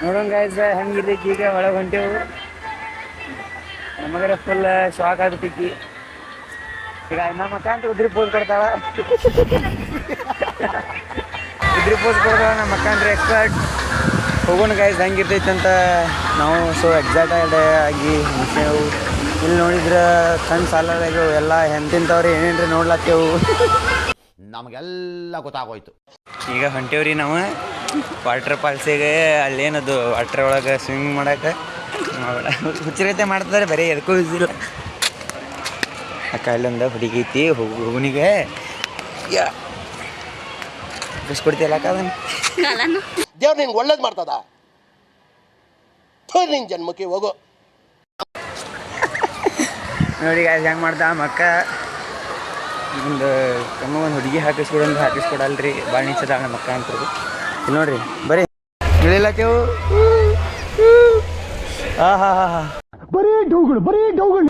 ನೋಡೋಣ ಗಾಯ್ಸ್ ಹೆಂಗಿರ್ಲಿಕ್ಕೆ ಈಗ ಒಳಗೆ ಹೊಂಟೇವು. ನಮಗರ ಫುಲ್ ಶಾಕ್ ಆಗ್ಬಿಟ್ಟಿಕ್ಕಿ. ಈಗ ನಮ್ಮ ಅಕ್ಕ ಅಂತ ಉದ್ರಿ ಪೋಸ್ ಕೊಡ್ತಾಳ. ಉದ್ರಿ ಪೋಸ್ ಕೊಡ್ತಾಳ ನಮ್ಮ ಅಕ್ಕ ಅಂದ್ರೆ ಎಕ್ಸ್ಪರ್ಟ್. ಹೋಗೋಣ ಗಾಯ್ಸ್ ಹೆಂಗಿರ್ತೈತೆ ಅಂತ ನಾವು ಸೊ ಎಕ್ಸಾಕ್ಟ್ ಆಗಿ ಮುಗಿಸೇವು. ಇಲ್ಲಿ ನೋಡಿದ್ರೆ ಕಣ್ಣು ಸಾಲಾಗ್ಯಾವು ಎಲ್ಲ ಎಂತಿಂತವ್ರು ಏನೇನ್ರಿ ನೋಡ್ಲತ್ತೇವು. ನಮಗೆಲ್ಲ ಗೊತ್ತಾಗೋಯ್ತು. ಈಗ ಹೊಂಟೇವ್ರಿ ನಾವು ವಾಟರ್ ಫಾಲ್ಸಿಗೆ. ಅಲ್ಲೇನದು ವಾಟ್ರ್ ಒಳಗೆ ಸ್ವಿಮ್ಮಿಂಗ್ ಮಾಡಕ್ಕೆ ಹುಚ್ಚರತೆ ಮಾಡ್ತಾರೆ, ಬರೀ ಎದಕ್ಕೂ ಯೂಸಿಲ್ಲ. ಅಕ್ಕ ಅಲ್ಲೊಂದು ಹುಡುಗಿ ಐತಿ ಹುಡುಗನಿಗೆ ಬಿಸ್ಕೊಡ್ತಿಯಲ್ಲ ಅಕ್ಕ ಅದನ್ನು. ದೇವ್ರು ನಿನ್ಗೆ ಒಳ್ಳೇದು ಮಾಡ್ತದ, ನಿನ್ನ ಜನ್ಮಕ್ಕೆ ಹೋಗೋ. ನೋಡಿ ಗಾಯ್ಸ್ ಹೆಂಗೆ ಮಾಡ್ದ ಮಕ್ಕ. ಒಂದು ಒಂದು ಹುಡುಗಿ ಹಾಕಿಸ್ಕೊಡಲ್ರಿ, ಭಾಳ ನಿಚ್ಚದ ನಮ್ಮ ಅಕ್ಕ ಅಂತ. ಇಲ್ಲಿ ನೋಡ್ರಿ ಬರೀ ಇಳಿಲತ್ತೇವು. ಬರೀ ಡೌಗಳು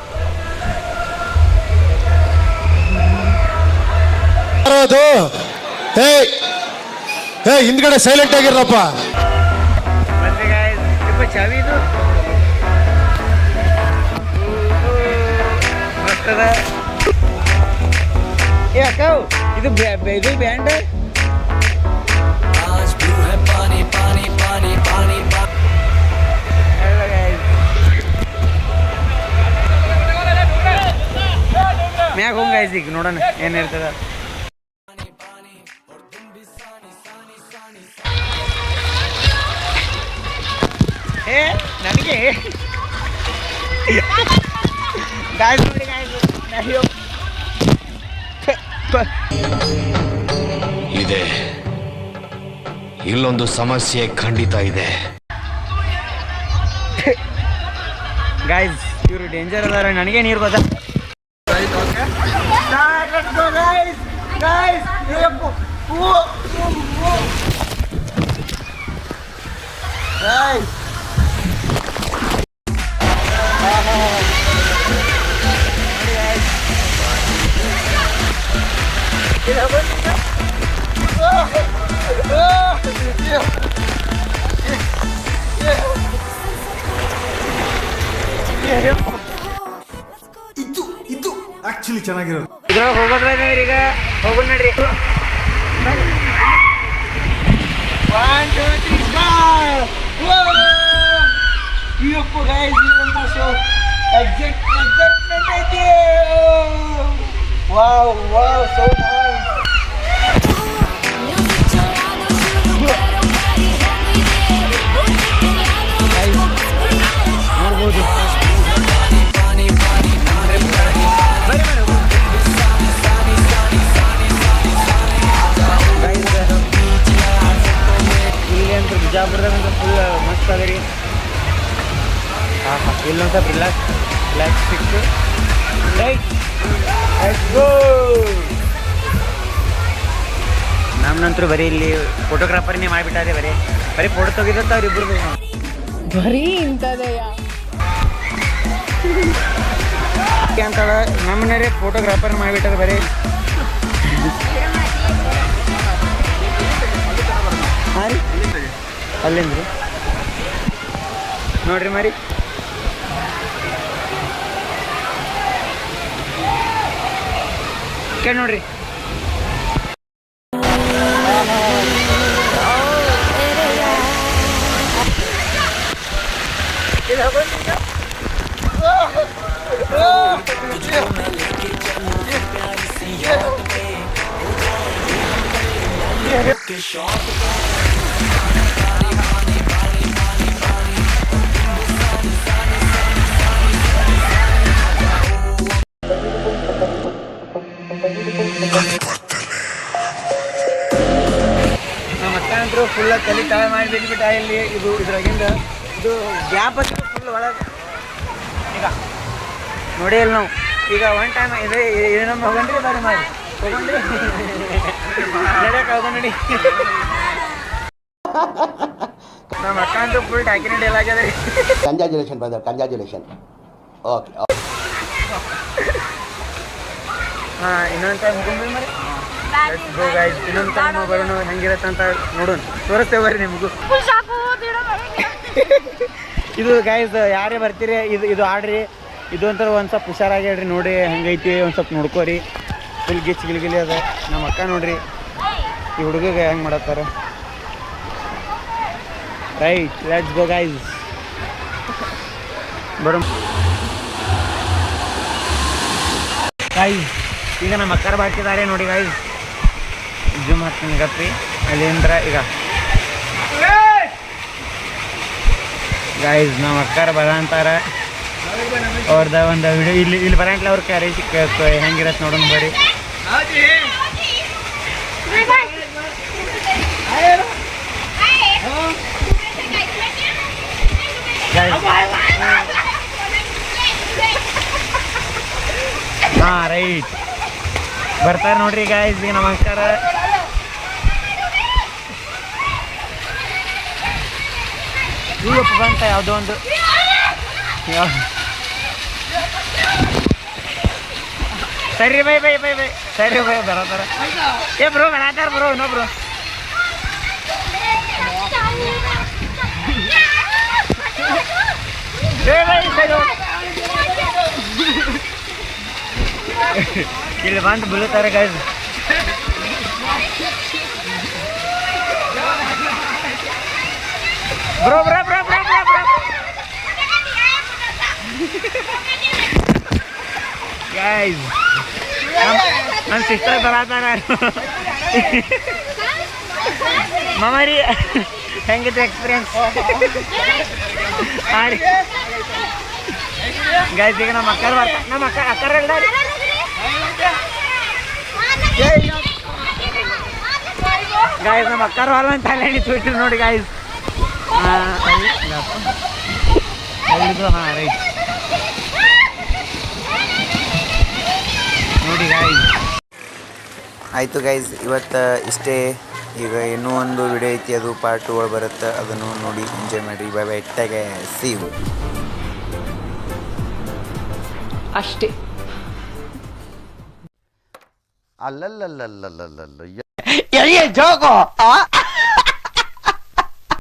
ಹಿಂದ್ಗಡೆ ಸೈಲೆಂಟ್ ಆಗಿರಪ್ಪ. ಬಂದ್ರೆ ಗಾಯ್ಸ್ ಚಾವಿ ಇದು ಮಸ್ತದ. ಏ ಅಕ್ಕ ಇದು ಬ್ಯಾಂಡ್ ಮ್ಯಾಗ ಹೋಗಿ ಗಾಯ್ಸ್ ಈಗ ನೋಡೋಣ ಏನಿರ್ತದ. ಏ ನನಗೆ ಗಾಯ್ಸ್ ನೋಡಿ ಗಾಯ್ಸ್ ಇದೆ, ಇಲ್ಲೊಂದು ಸಮಸ್ಯೆ ಖಂಡಿತ ಇದೆ. ಗಾಯ್ಸ್ ಇವರು ಡೇಂಜರ್ ಅದಾರ, ನನಗೆ ನೀರು ಗೊತ್ತಾ. ಇದು ಆಕ್ಚುಲಿ ಚೆನ್ನಾಗಿರೋದು. ಇದ್ರೊಳಗೆ ಹೋಗೋದ್ರ ಈಗ ಹೋಗೋಣ ನಡ್ರಿ. 1 2 3 ಸ್ಟಾರ್ಟ್. ಅಯ್ಯಪ್ಪ ಗೈಸ್ ಇಲ್ಲಂದ್ರೆ ಸೊ ಎಕ್ಸೈಟ್ಮೆಂಟ್ ಐತಿ. Wow so nice. ನೋಡ್ಬೋದು ಇಲ್ಲಿ ಅಂತ ಬಿಜಾಪುರದಾಗ ಫುಲ್ ಮಸ್ತ್ ಅದ ರೀ. ಇಲ್ಲೊಂದು ಸ್ವಲ್ಪ ರಿಲ್ಯಾಕ್ಸ್ ಸಿಕ್ತು. ನಮ್ಮನಂತರೂ ಬರೀ ಇಲ್ಲಿ ಫೋಟೋಗ್ರಾಫರ್ನೇ ಮಾಡಿಬಿಟ್ಟಾರೆ. ಬರೀ ಫೋಟೋ ತೆಗಿದಂತ ಅವ್ರಿಬ್ರದ್ದು ಬರೀ ಇಂಥದೆಯ ಅಂತಾಳ. ನಮ್ಮನೇ ಫೋಟೋಗ್ರಾಫರ್ ಮಾಡಿಬಿಟ್ಟಾರೆ ಬರೀ. ಹಾಂ ರೀ ಅಲ್ಲೇನ್ರಿ ನೋಡ್ರಿ ಮರಿ. ಕೇಳಿ ನೋಡ್ರಿ ನಮ್ಮ ಅಕ್ಕ ಅಂತರೂ ಫುಲ್ ತಲೆ ತಲೆ ಮಾಡಿಬಿಟ್ಬಿಟ್ಟ. ಇಲ್ಲಿ ಇದು ಇದ್ರಾಗಿಂದ ಇದು ಗ್ಯಾಪ್ ಹಚ್ಚಿದ್ರು ಫುಲ್ ಒಳಗೆ. ಈಗ ನೋಡಿ ಇಲ್ಲಿ ನಾವು ಈಗ ಒನ್ ಟೈಮ್ ಇದೆ ಏನಮ್ಮ ಹೋಗಣ್ರಿ ಬಾರಿ ಮಾಡಿ ಹೋಗಣ್ರಿ ನಡೆಯಕ್ಕೆ ಹೋಗೋಣ ನಡಿ. ನಮ್ಮ ಅಕ್ಕ ಅಂತೂ ಫುಲ್ ಡಾಕ್ಯುಮೆಂಟ್ ಎಲ್ಲ ಆಗ್ಯದ ರೀ. Congratulation brother, congratulation. ಓಕೆ ಹಾಂ ಇನ್ನೊಂದು ಟೈಮ್ ಹೋಗೋಣ ಮರಿ. ಇನ್ನೊಂದು ಟೈಮ್ ಬರೋಣ ಹೆಂಗಿರತ್ತೆ ಅಂತ ನೋಡೋಣ, ತೋರಿಸ್ತೇವೆ ಬರ್ರಿ ನಿಮಗೂ. ಇದು ಗೈಸ್ ಯಾರೇ ಬರ್ತೀರಿ ಇದು ಆಡ್ರಿ. ಇದು ಒಂಥರ ಒಂದು ಸ್ವಲ್ಪ ಹುಷಾರಾಗಿ ಹೇಳ್ರಿ. ನೋಡಿ ಹಂಗೈತಿ ಒಂದು ಸ್ವಲ್ಪ ನೋಡ್ಕೋರಿ. ಫುಲ್ ಗಿಲಿ ಅದ. ನಮ್ಮ ಅಕ್ಕ ನೋಡ್ರಿ ಈ ಹುಡುಗಗೆ ಹೆಂಗೆ ಮಾಡತ್ತಾರ. Right, let's go guys. ಬರೋ ಗೈಸ್, ಈಗ ನಮ್ಮ ಅಕ್ಕರ ಬಾಕಿದ್ದಾರೆ ನೋಡಿ ಗೈಸ್. ಜೂಮ್ ಹಾಕ್ತೀನಿ ಗಪ್ಪಿ ಅದೇನ್ರ. ಈಗ ಗೈಸ್ ನಮ್ಮ ಅಕ್ಕರ ಬರ ಅಂತಾರ. ಅವ್ರದ ಒಂದು ವಿಡಿಯೋ ಇಲ್ಲಿ ಬರಂಟ್ಲ ಅವ್ರ ಕ್ಯಾರೇಜ್ ಹೆಂಗಿರತ್ತೆ ನೋಡೋಣ ಬರ್ರಿ. ಹಾಂ ರೈಟ್, ಬರ್ತಾರೆ ನೋಡ್ರಿ ಗೈಸ್. ಈಗ ನಮ್ಮ ಅಕ್ಕರ ಇವಪ್ಪ ಬಂತ ಯಾವುದೋ ಒಂದು ಸರಿ ಬೈ ಸರಿ ಬೈ ಬರತ್ತಾರ. ಏ ಬ್ರೋ ಬರತ್ತಾರ ಬ್ರೋ ಇನ್ನೊಬ್ರು. ಇಲ್ಲಿ ಬಂದು ಬೀಳುತ್ತಾರೆ guys. Bro bro bro bro bro bro guys, ನನ್ನ ಸಿಸ್ಟರ್ ಬರತ್ತಾರ. ಮಾಮಾರಿ ಹೆಂಗಿತ್ತು ಎಕ್ಸ್ಪೀರಿಯನ್ಸ್? ಹಾಂ ರೀ ಗೈಸ್, ಈಗ ನಮ್ಮ ಅಕ್ಕರು ಬರ್ತಾರೆ. ನಮ್ಮ ಅಕ್ಕರ ಗೈಸ್, ನಮ್ಮ ಅಕ್ಕರು ಹೊರ ಅಂತ ಹೇಳಿ ಬಿಟ್ರು ನೋಡಿ ಗೈಸ್. ಹಾಂ ರೈಟ್ ನೋಡಿ ಗೈಸ್. ಆಯಿತು ಗೈಸ್, ಇವತ್ತು ಇಷ್ಟೇ. ಈಗ ಇನ್ನೂ ಒಂದು ವಿಡಿಯೋ ಐತಿ, ಅದು ಪಾರ್ಟ್ 2 ಬರುತ್ತೆ. ಅದನ್ನು ನೋಡಿ ಎಂಜಾಯ್ ಮಾಡಿರಿ. Bye bye, take care, see you. ಅಷ್ಟೇ. ಅಲ್ಲಲ್ಲಲ್ಲಲ್ಲಲ್ಲಲ್ಲ